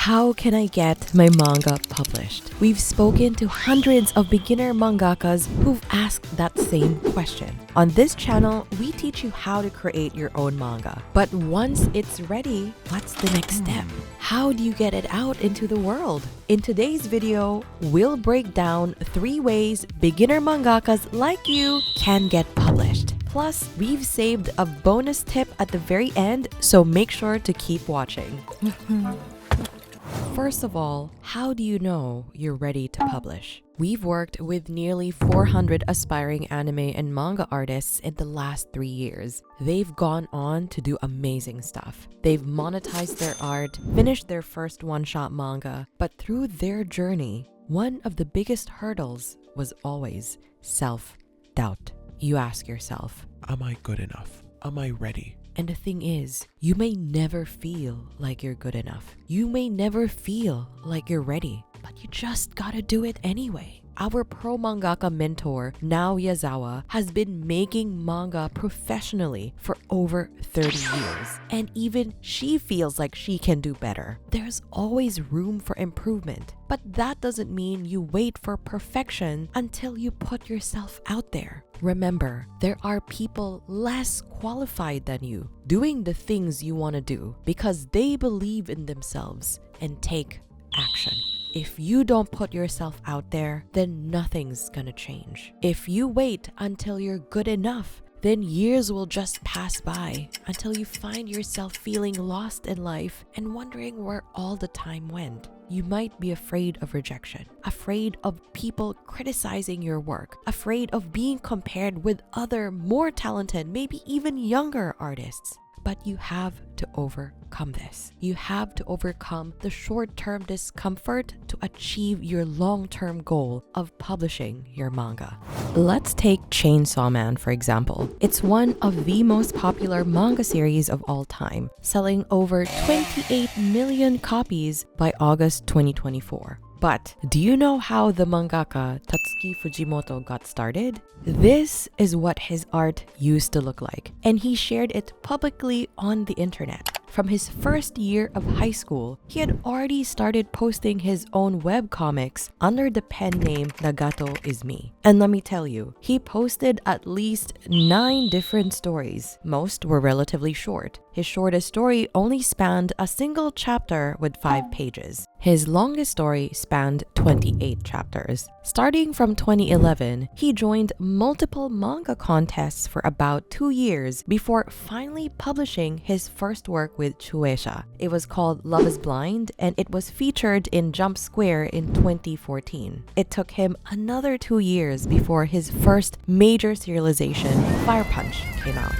How can I get my manga published? We've spoken to hundreds of beginner mangakas who've asked that same question. On this channel, we teach you how to create your own manga. But once it's ready, what's the next step? How do you get it out into the world? In today's video, we'll break down 3 ways beginner mangakas like you can get published. Plus, we've saved a bonus tip at the very end, so make sure to keep watching. First of all, how do you know you're ready to publish? We've worked with nearly 400 aspiring anime and manga artists in the last 3 years. They've gone on to do amazing stuff. They've monetized their art, finished their first one-shot manga, but through their journey, one of the biggest hurdles was always self-doubt. You ask yourself, am I good enough? Am I ready? And the thing is, you may never feel like you're good enough. You may never feel like you're ready, but you just gotta do it anyway. Our pro mangaka mentor, Nao Yazawa, has been making manga professionally for over 30 years. And even she feels like she can do better. There's always room for improvement. But that doesn't mean you wait for perfection until you put yourself out there. Remember, there are people less qualified than you doing the things you want to do because they believe in themselves and take action. If you don't put yourself out there, then nothing's gonna change. If you wait until you're good enough, then years will just pass by until you find yourself feeling lost in life and wondering where all the time went. You might be afraid of rejection, afraid of people criticizing your work, afraid of being compared with other more talented, maybe even younger artists. But you have to overcome this. You have to overcome the short-term discomfort to achieve your long-term goal of publishing your manga. Let's take Chainsaw Man, for example. It's one of the most popular manga series of all time, selling over 28 million copies by August 2024. But do you know how the mangaka Tatsuki Fujimoto got started? This is what his art used to look like, and he shared it publicly on the internet. From his first year of high school, he had already started posting his own webcomics under the pen name Nagato is Me. And let me tell you, he posted at least 9 different stories. Most were relatively short. His shortest story only spanned a single chapter with 5 pages. His longest story spanned 28 chapters. Starting from 2011, he joined multiple manga contests for about 2 years before finally publishing his first work with Shueisha. It was called Love is Blind, and it was featured in Jump Square in 2014. It took him another 2 years before his first major serialization, Fire Punch, came out.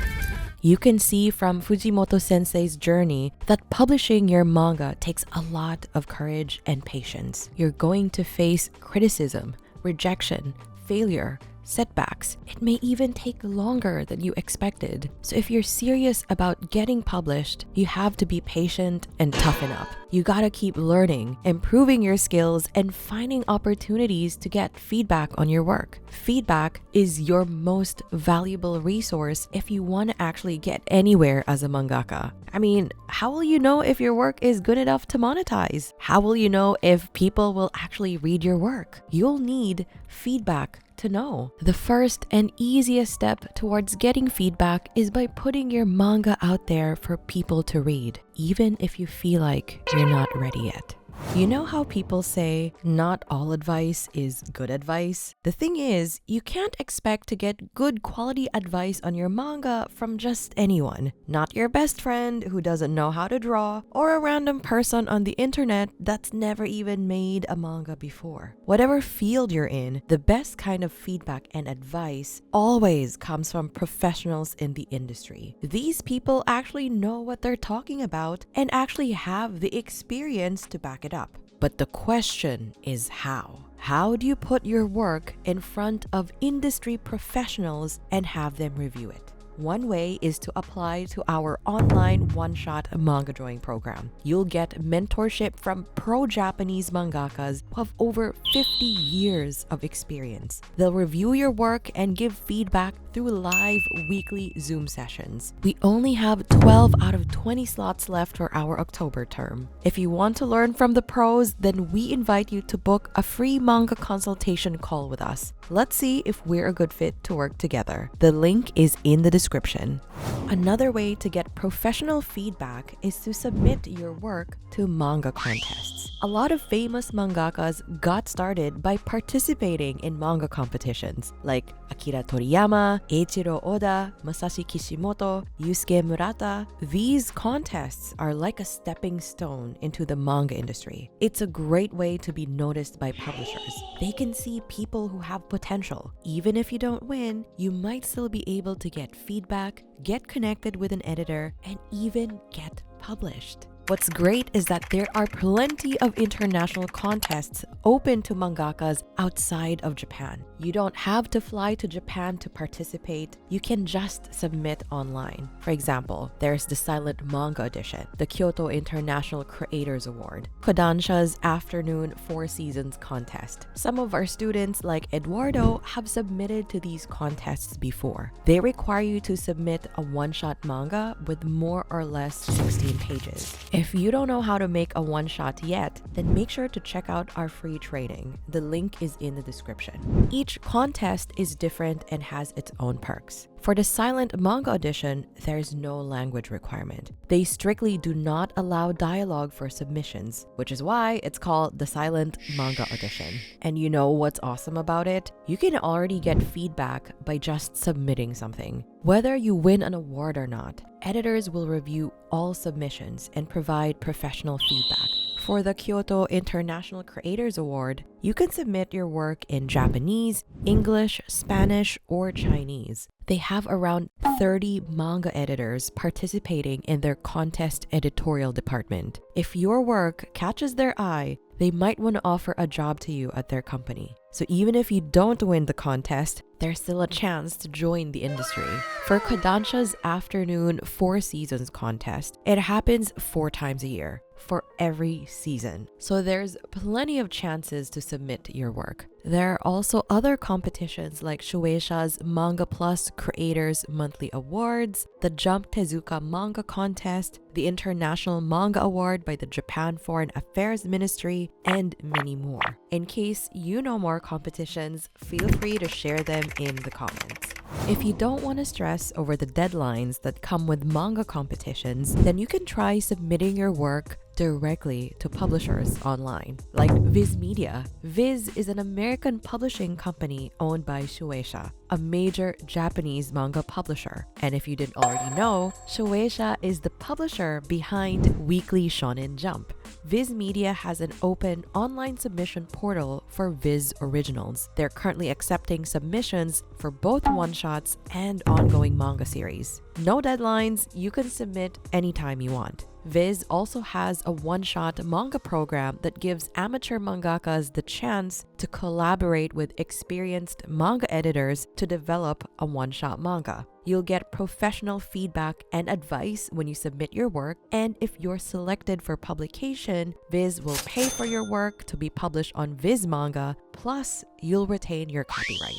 You can see from Fujimoto sensei's journey that publishing your manga takes a lot of courage and patience. You're going to face criticism, rejection, failure, setbacks. It may even take longer than you expected. So if you're serious about getting published, you have to be patient and toughen up. You gotta keep learning, improving your skills, and finding opportunities to get feedback on your work. Feedback is your most valuable resource if you want to actually get anywhere as a mangaka. I mean, how will you know if your work is good enough to monetize? How will you know if people will actually read your work? You'll need feedback to know. The first and easiest step towards getting feedback is by putting your manga out there for people to read, even if you feel like you're not ready yet. You know how people say not all advice is good advice? The thing is, you can't expect to get good quality advice on your manga from just anyone. Not your best friend who doesn't know how to draw, or a random person on the internet that's never even made a manga before. Whatever field you're in, the best kind of feedback and advice always comes from professionals in the industry. These people actually know what they're talking about and actually have the experience to back it up. But the question is how? How do you put your work in front of industry professionals and have them review it? One way is to apply to our online one-shot manga drawing program. You'll get mentorship from pro-Japanese mangakas who have over 50 years of experience. They'll review your work and give feedback through live weekly Zoom sessions. We only have 12 out of 20 slots left for our October term. If you want to learn from the pros, then we invite you to book a free manga consultation call with us. Let's see if we're a good fit to work together. The link is in the description. Another way to get professional feedback is to submit your work to manga contests. A lot of famous mangakas got started by participating in manga competitions like Akira Toriyama, Eiichiro Oda, Masashi Kishimoto, Yusuke Murata. These contests are like a stepping stone into the manga industry. It's a great way to be noticed by publishers. They can see people who have potential. Even if you don't win, you might still be able to get feedback, get connected with an editor, and even get published. What's great is that there are plenty of international contests open to mangakas outside of Japan. You don't have to fly to Japan to participate. You can just submit online. For example, there's the Silent Manga Edition, the Kyoto International Creators Award, Kodansha's Afternoon 4 Seasons contest. Some of our students, like Eduardo, have submitted to these contests before. They require you to submit a one-shot manga with more or less 16 pages. If you don't know how to make a one-shot yet, then make sure to check out our free training. The link is in the description. Each contest is different and has its own perks. For the Silent Manga Edition, there's no language requirement. They strictly do not allow dialogue for submissions, which is why it's called the Silent Manga Edition. And you know what's awesome about it? You can already get feedback by just submitting something. Whether you win an award or not, editors will review all submissions and provide professional feedback. For the Kyoto International Creators Award, you can submit your work in Japanese, English, Spanish, or Chinese. They have around 30 manga editors participating in their contest editorial department. If your work catches their eye, they might want to offer a job to you at their company. So even if you don't win the contest, there's still a chance to join the industry. For Kodansha's Afternoon 4 Seasons contest, it happens 4 times a year for every season. So there's plenty of chances to submit your work. There are also other competitions like Shueisha's Manga Plus Creators Monthly Awards, the Jump Tezuka Manga Contest, the International Manga Award by the Japan Foreign Affairs Ministry, and many more. In case you know more competitions, feel free to share them in the comments. If you don't want to stress over the deadlines that come with manga competitions, then you can try submitting your work directly to publishers online, like Viz Media. Viz is an American publishing company owned by Shueisha, a major Japanese manga publisher. And if you didn't already know, Shueisha is the publisher behind Weekly Shonen Jump. Viz Media has an open online submission portal for Viz Originals. They're currently accepting submissions for both one-shots and ongoing manga series. No deadlines, you can submit anytime you want. Viz also has a one-shot manga program that gives amateur mangakas the chance to collaborate with experienced manga editors to develop a one-shot manga. You'll get professional feedback and advice when you submit your work, and if you're selected for publication, Viz will pay for your work to be published on Viz Manga, plus you'll retain your copyright.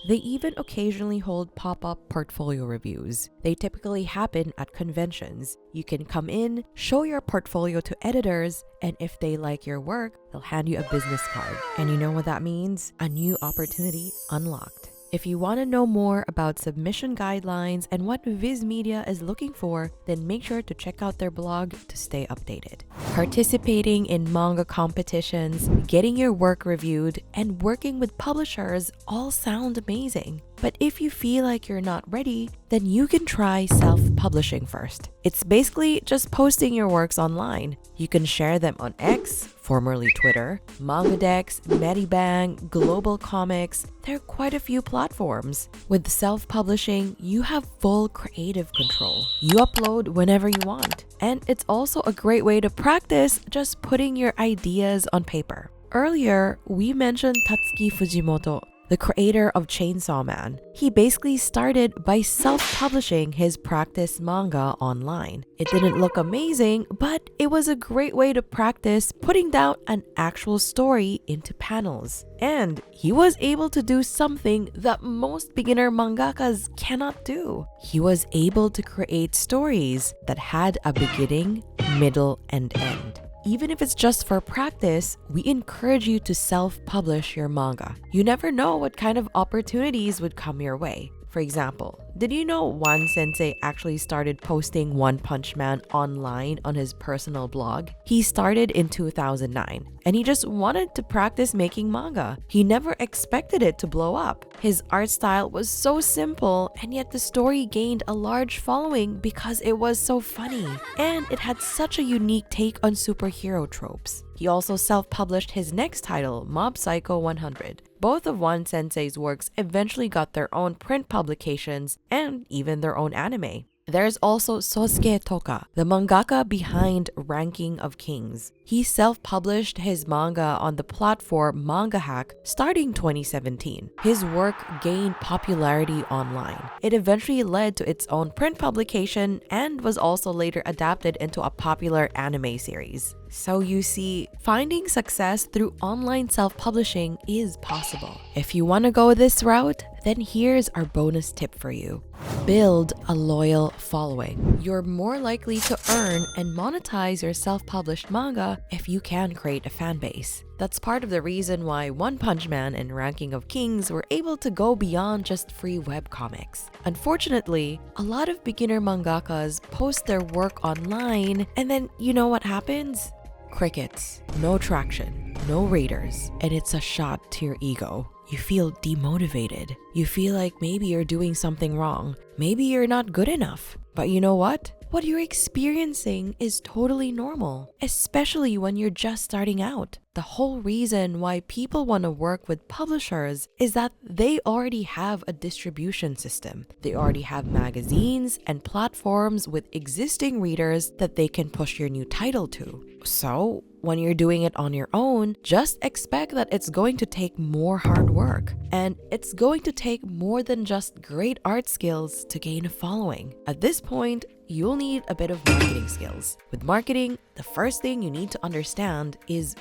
They even occasionally hold pop-up portfolio reviews. They typically happen at conventions. You can come in, show your portfolio to editors, and if they like your work, they'll hand you a business card. And you know what that means? A new opportunity unlocked. If you want to know more about submission guidelines and what Viz Media is looking for, then make sure to check out their blog to stay updated. Participating in manga competitions, getting your work reviewed, and working with publishers all sound amazing. But if you feel like you're not ready, then you can try self-publishing first. It's basically just posting your works online. You can share them on X, formerly Twitter, Mangadex, Medibang, Global Comics. There are quite a few platforms. With self-publishing, you have full creative control. You upload whenever you want. And it's also a great way to practice just putting your ideas on paper. Earlier, we mentioned Tatsuki Fujimoto. the creator of Chainsaw Man. He basically started by self-publishing his practice manga online. It didn't look amazing, but it was a great way to practice putting down an actual story into panels. And he was able to do something that most beginner mangakas cannot do. He was able to create stories that had a beginning, middle, and end. Even if it's just for practice, we encourage you to self-publish your manga. You never know what kind of opportunities would come your way. For example, did you know One Sensei actually started posting One Punch Man online on his personal blog? He started in 2009, and he just wanted to practice making manga. He never expected it to blow up. His art style was so simple, and yet the story gained a large following because it was so funny, and it had such a unique take on superhero tropes. He also self-published his next title, Mob Psycho 100. Both of One Sensei's works eventually got their own print publications and even their own anime. There's also Sosuke Toka, the mangaka behind Ranking of Kings. He self-published his manga on the platform Manga Hack starting 2017. His work gained popularity online. It eventually led to its own print publication and was also later adapted into a popular anime series. So you see, finding success through online self-publishing is possible. If you want to go this route, then here's our bonus tip for you. Build a loyal following. You're more likely to earn and monetize your self-published manga if you can create a fan base. That's part of the reason why One Punch Man and Ranking of Kings were able to go beyond just free webcomics. Unfortunately, a lot of beginner mangakas post their work online, and then you know what happens? Crickets, no traction, no readers, and it's a shot to your ego. You feel demotivated. You feel like maybe you're doing something wrong. Maybe you're not good enough. But you know what? What you're experiencing is totally normal, especially when you're just starting out. The whole reason why people want to work with publishers is that they already have a distribution system. They already have magazines and platforms with existing readers that they can push your new title to. So, when you're doing it on your own, just expect that it's going to take more hard work. And it's going to take more than just great art skills to gain a following. At this point, you'll need a bit of marketing skills. With marketing, the first thing you need to understand is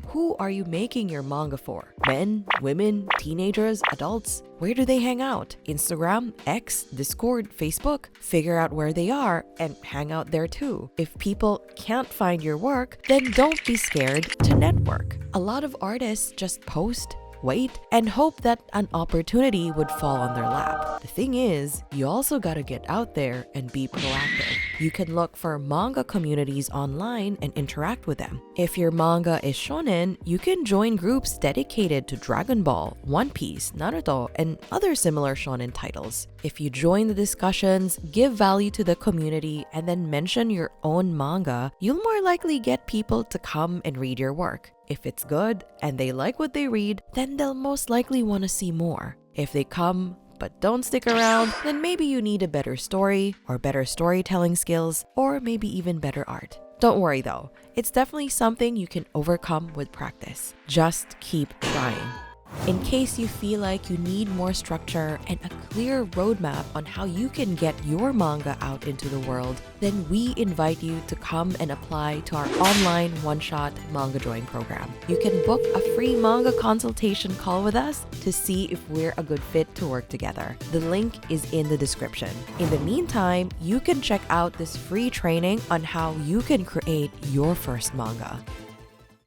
who are you making your manga for? Men, women, teenagers, adults? Where do they hang out? Instagram, X, Discord, Facebook? Figure out where they are and hang out there too. If people can't find your work, then don't be scared to network. A lot of artists just post, wait, and hope that an opportunity would fall on their lap. The thing is, you also gotta get out there and be proactive. You can look for manga communities online and interact with them. If your manga is shonen, you can join groups dedicated to Dragon Ball, One Piece, Naruto, and other similar shonen titles. If you join the discussions, give value to the community, and then mention your own manga, you'll more likely get people to come and read your work. If it's good and they like what they read, then they'll most likely want to see more. If they come but don't stick around, then maybe you need a better story or better storytelling skills or maybe even better art. Don't worry though, it's definitely something you can overcome with practice. Just keep trying. In case you feel like you need more structure and a clear roadmap on how you can get your manga out into the world, then we invite you to come and apply to our online one-shot manga drawing program. You can book a free manga consultation call with us to see if we're a good fit to work together. The link is in the description. In the meantime, you can check out this free training on how you can create your first manga.